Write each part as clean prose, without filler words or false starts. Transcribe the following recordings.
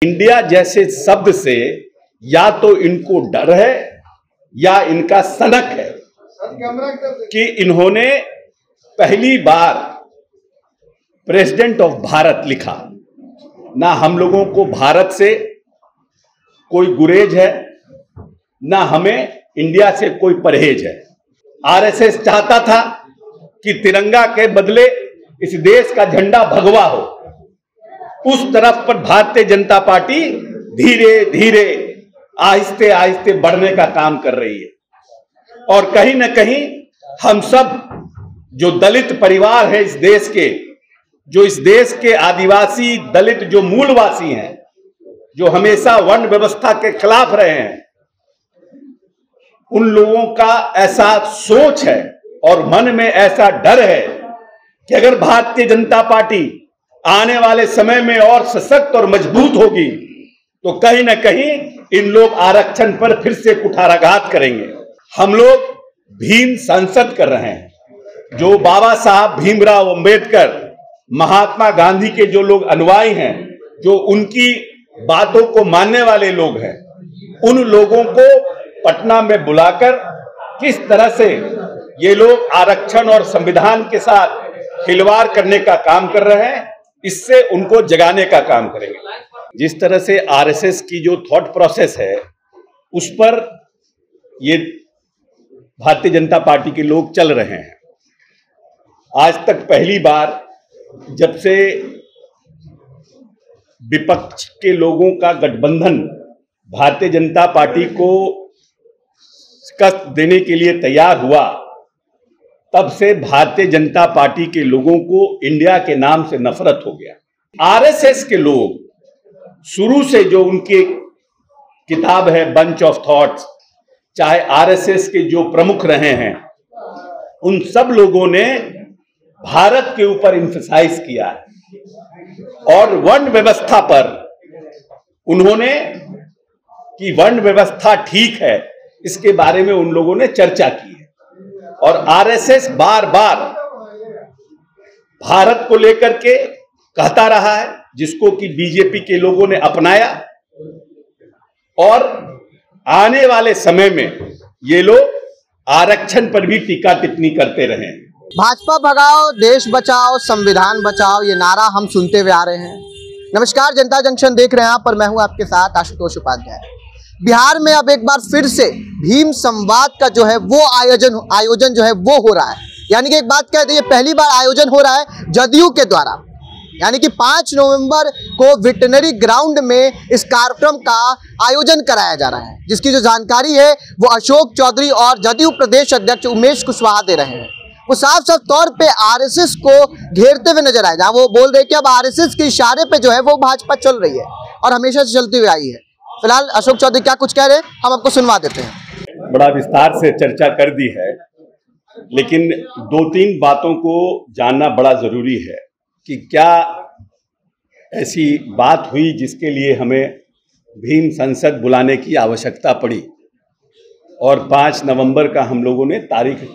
India जैसे शब्द से या तो इनको डर है या इनका सनक है कि इन्होंने पहली बार प्रेसिडेंट ऑफ भारत लिखा। ना हम लोगों को भारत से कोई गुरेज है, ना हमें इंडिया से कोई परहेज है। आरएसएस चाहता था कि तिरंगा के बदले इस देश का झंडा भगवा हो। उस तरफ पर भारतीय जनता पार्टी धीरे धीरे आहिस्ते आहिस्ते बढ़ने का काम कर रही है। और कहीं ना कहीं हम सब जो दलित परिवार है इस देश के, जो इस देश के आदिवासी दलित जो मूलवासी हैं, जो हमेशा वर्ण व्यवस्था के खिलाफ रहे हैं, उन लोगों का ऐसा सोच है और मन में ऐसा डर है कि अगर भारतीय जनता पार्टी आने वाले समय में और सशक्त और मजबूत होगी तो कहीं ना कहीं इन लोग आरक्षण पर फिर से कुठाराघात करेंगे। हम लोग भीम संसद कर रहे हैं। जो बाबा साहब भीमराव अंबेडकर, महात्मा गांधी के जो लोग अनुयायी हैं, जो उनकी बातों को मानने वाले लोग हैं, उन लोगों को पटना में बुलाकर किस तरह से ये लोग आरक्षण और संविधान के साथ खिलवाड़ करने का काम कर रहे हैं, इससे उनको जगाने का काम करेंगे। जिस तरह से आरएसएस की जो थॉट प्रोसेस है उस पर ये भारतीय जनता पार्टी के लोग चल रहे हैं। आज तक पहली बार जब से विपक्ष के लोगों का गठबंधन भारतीय जनता पार्टी को शिकस्त देने के लिए तैयार हुआ, तब से भारतीय जनता पार्टी के लोगों को इंडिया के नाम से नफरत हो गया। आरएसएस के लोग शुरू से जो उनकी किताब है बंच ऑफ थॉट्स, चाहे आरएसएस के जो प्रमुख रहे हैं, उन सब लोगों ने भारत के ऊपर एम्फसाइज किया है और वर्ण व्यवस्था पर उन्होंने कि वर्ण व्यवस्था ठीक है, इसके बारे में उन लोगों ने चर्चा की है। और आरएसएस बार बार भारत को लेकर के कहता रहा है, जिसको कि बीजेपी के लोगों ने अपनाया, और आने वाले समय में ये लोग आरक्षण पर भी टीका टिप्पणी करते रहे। भाजपा भगाओ, देश बचाओ, संविधान बचाओ, ये नारा हम सुनते हुए आ रहे हैं। नमस्कार, जनता जंक्शन देख रहे हैं आप, और मैं हूं आपके साथ आशुतोष उपाध्याय। बिहार में अब एक बार फिर से भीम संवाद का जो है वो आयोजन जो है वो हो रहा है। यानी कि एक बात कह दीजिए, पहली बार आयोजन हो रहा है जदयू के द्वारा। यानी कि 5 नवंबर को वेटरनरी ग्राउंड में इस कार्यक्रम का आयोजन कराया जा रहा है, जिसकी जो जानकारी है वो अशोक चौधरी और जदयू प्रदेश अध्यक्ष उमेश कुशवाहा दे रहे हैं। वो साफ साफ तौर पे आरएसएस को घेरते हुए नजर आए, जहाँ वो बोल रहे हैं कि अब आरएसएस के इशारे पे जो है वो भाजपा चल रही है और हमेशा से चलती हुई आई है। फिलहाल अशोक चौधरी क्या कुछ कह रहे हैं, हम आपको सुनवा देते हैं। बड़ा विस्तार से चर्चा कर दी है, लेकिन 2-3 बातों को जानना बड़ा जरूरी है कि क्या ऐसी बात हुई जिसके लिए हमें भीम संसद बुलाने की आवश्यकता पड़ी और 5 नवंबर का हम लोगों ने तारीख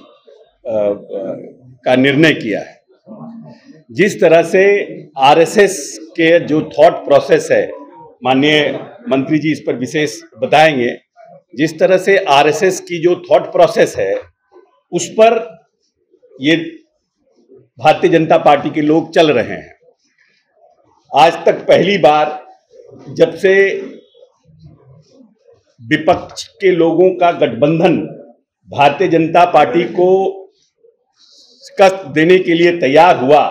का निर्णय किया है। जिस तरह से आरएसएस के जो थॉट प्रोसेस है, माननीय मंत्री जी इस पर विशेष बताएंगे, जिस तरह से आरएसएस की जो थॉट प्रोसेस है उस पर ये भारतीय जनता पार्टी के लोग चल रहे हैं। आज तक पहली बार जब से विपक्ष के लोगों का गठबंधन भारतीय जनता पार्टी को शिकस्त देने के लिए तैयार हुआ,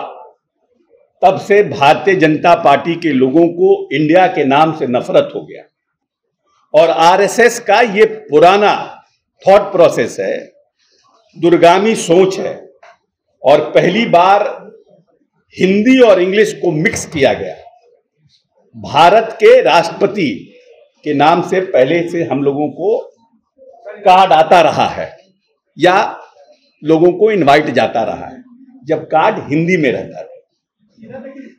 तब से भारतीय जनता पार्टी के लोगों को इंडिया के नाम से नफरत हो गया। और आरएसएस का ये पुराना थॉट प्रोसेस है, दूरगामी सोच है, और पहली बार हिंदी और इंग्लिश को मिक्स किया गया। भारत के राष्ट्रपति के नाम से पहले से हम लोगों को कार्ड आता रहा है या लोगों को इनवाइट जाता रहा है, जब कार्ड हिंदी में रहता था।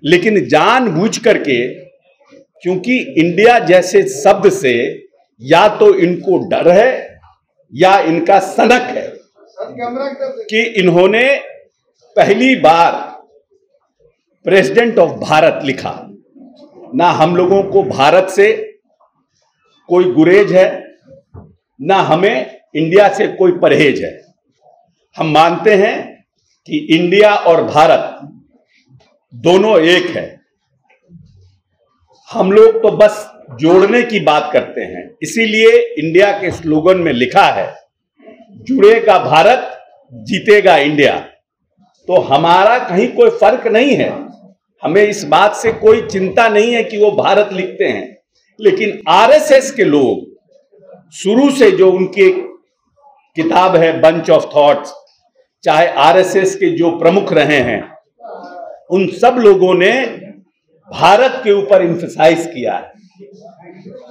लेकिन जानबूझ करके, क्योंकि इंडिया जैसे शब्द से या तो इनको डर है या इनका सनक है कि इन्होंने पहली बार प्रेसिडेंट ऑफ भारत लिखा। ना हम लोगों को भारत से कोई गुरेज है, ना हमें इंडिया से कोई परहेज है। हम मानते हैं कि इंडिया और भारत दोनों एक है। हम लोग तो बस जोड़ने की बात करते हैं, इसीलिए इंडिया के स्लोगन में लिखा है, जुड़ेगा भारत जीतेगा इंडिया। तो हमारा कहीं कोई फर्क नहीं है, हमें इस बात से कोई चिंता नहीं है कि वो भारत लिखते हैं। लेकिन आरएसएस के लोग शुरू से जो उनकी किताब है बंच ऑफ थॉट्स, चाहे आरएसएस के जो प्रमुख रहे हैं, उन सब लोगों ने भारत के ऊपर एम्फसाइज किया है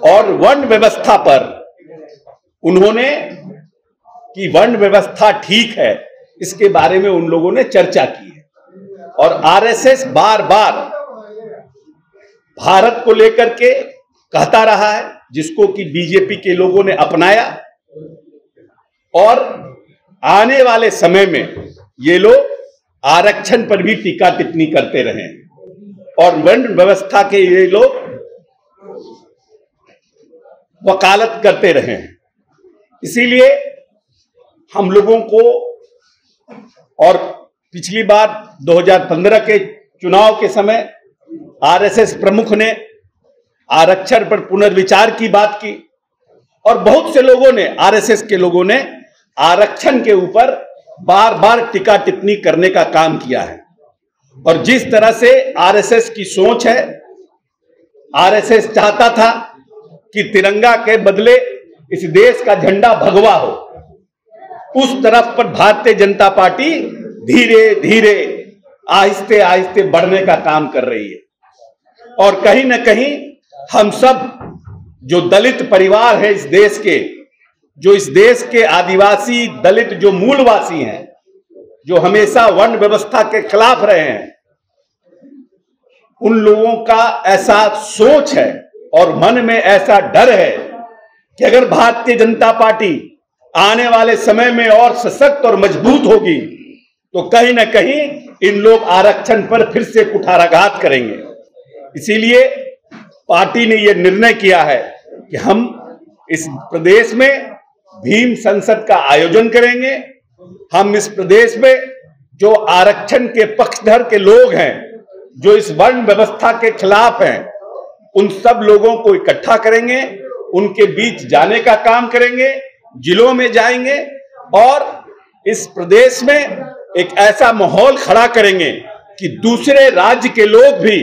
और वर्ण व्यवस्था पर उन्होंने कि वर्ण व्यवस्था ठीक है, इसके बारे में उन लोगों ने चर्चा की है। और आरएसएस बार बार भारत को लेकर के कहता रहा है, जिसको कि बीजेपी के लोगों ने अपनाया, और आने वाले समय में ये लोग आरक्षण पर भी टीका टिप्पणी करते रहे और वर्ण व्यवस्था के ये लोग वकालत करते रहे। इसीलिए हम लोगों को, और पिछली बार 2015 के चुनाव के समय आरएसएस प्रमुख ने आरक्षण पर पुनर्विचार की बात की और बहुत से लोगों ने, आरएसएस के लोगों ने आरक्षण के ऊपर बार बार टीका टिप्पणी करने का काम किया है। और जिस तरह से आरएसएस की सोच है, आरएसएस चाहता था कि तिरंगा के बदले इस देश का झंडा भगवा हो, उस तरफ पर भारतीय जनता पार्टी धीरे धीरे आहिस्ते आहिस्ते बढ़ने का काम कर रही है। और कहीं ना कहीं हम सब जो दलित परिवार है इस देश के, जो इस देश के आदिवासी दलित जो मूलवासी हैं, जो हमेशा वर्ण व्यवस्था के खिलाफ रहे हैं, उन लोगों का ऐसा सोच है और मन में ऐसा डर है कि अगर भारतीय जनता पार्टी आने वाले समय में और सशक्त और मजबूत होगी तो कहीं ना कहीं इन लोग आरक्षण पर फिर से कुठाराघात करेंगे। इसीलिए पार्टी ने यह निर्णय किया है कि हम इस प्रदेश में भीम संसद का आयोजन करेंगे। हम इस प्रदेश में जो आरक्षण के पक्षधर के लोग हैं, जो इस वर्ण व्यवस्था के खिलाफ हैं, उन सब लोगों को इकट्ठा करेंगे, उनके बीच जाने का काम करेंगे, जिलों में जाएंगे और इस प्रदेश में एक ऐसा माहौल खड़ा करेंगे कि दूसरे राज्य के लोग भी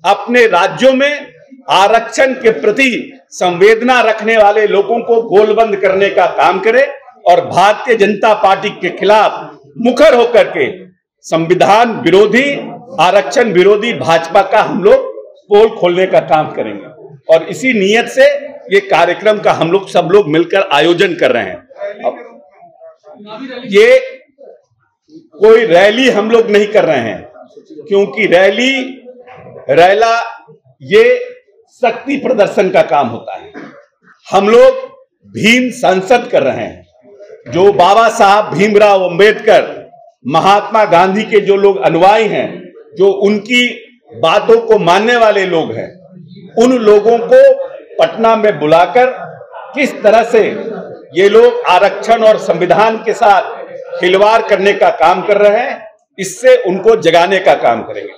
अपने राज्यों में आरक्षण के प्रति संवेदना रखने वाले लोगों को गोलबंद करने का काम करें और भारतीय जनता पार्टी के खिलाफ मुखर होकर के संविधान विरोधी, आरक्षण विरोधी भाजपा का हम लोग पोल खोलने का काम करेंगे। और इसी नियत से ये कार्यक्रम का हम लोग सब लोग मिलकर आयोजन कर रहे हैं। अब ये कोई रैली हम लोग नहीं कर रहे हैं, क्योंकि रैला ये शक्ति प्रदर्शन का काम होता है। हम लोग भीम संसद कर रहे हैं। जो बाबा साहब भीमराव अंबेडकर, महात्मा गांधी के जो लोग अनुयायी हैं, जो उनकी बातों को मानने वाले लोग हैं, उन लोगों को पटना में बुलाकर किस तरह से ये लोग आरक्षण और संविधान के साथ खिलवाड़ करने का काम कर रहे हैं, इससे उनको जगाने का काम करेंगे।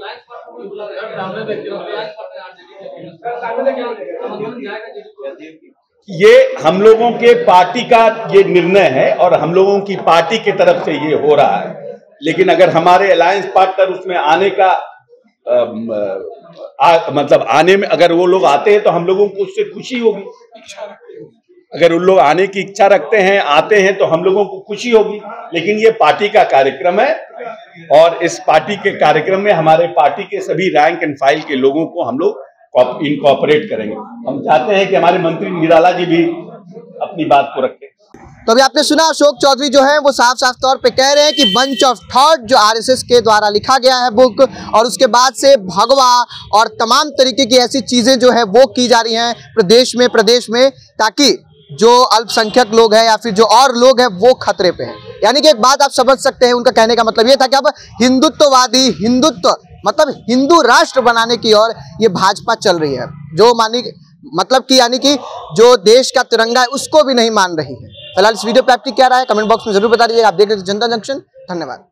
ये हम लोगों के पार्टी का ये निर्णय है और हम लोगों की पार्टी की तरफ से ये हो रहा है। लेकिन अगर हमारे अलायंस पार्टनर उसमें आने का मतलब आने में अगर वो लोग आते हैं तो हम लोगों को उससे खुशी होगी। अगर उन लोग आने की इच्छा रखते हैं, आते हैं, तो हम लोगों को खुशी होगी। लेकिन ये पार्टी का कार्यक्रम है और इस पार्टी के कार्यक्रम में हमारे पार्टी के सभी रैंक एंड फाइल के लोगों को हम लोग इनकॉर्पोरेट करेंगे। हम चाहते हैं कि हमारे मंत्री निराला जी भी अपनी बात को रखें। तो अभी आपने सुना अशोक चौधरी जो है वो साफ साफ तौर पे कह रहे हैं कि बंच ऑफ थॉट जो आरएसएस के द्वारा लिखा गया है बुक, और उसके बाद से भगवा और तमाम तरीके की ऐसी चीजें जो है वो की जा रही हैं प्रदेश में, ताकि जो अल्पसंख्यक लोग हैं या फिर जो और लोग हैं वो खतरे पे हैं। यानी कि एक बात आप समझ सकते हैं, उनका कहने का मतलब ये था कि अब हिंदुत्ववादी, हिंदुत्व मतलब हिंदू राष्ट्र बनाने की ओर ये भाजपा चल रही है, जो मतलब कि यानी कि जो देश का तिरंगा है उसको भी नहीं मान रही है। फिलहाल इस वीडियो पे आपकी क्या राय है कमेंट बॉक्स में जरूर बता दीजिएगा। आप देख रहे थे जनता जंक्शन। धन्यवाद।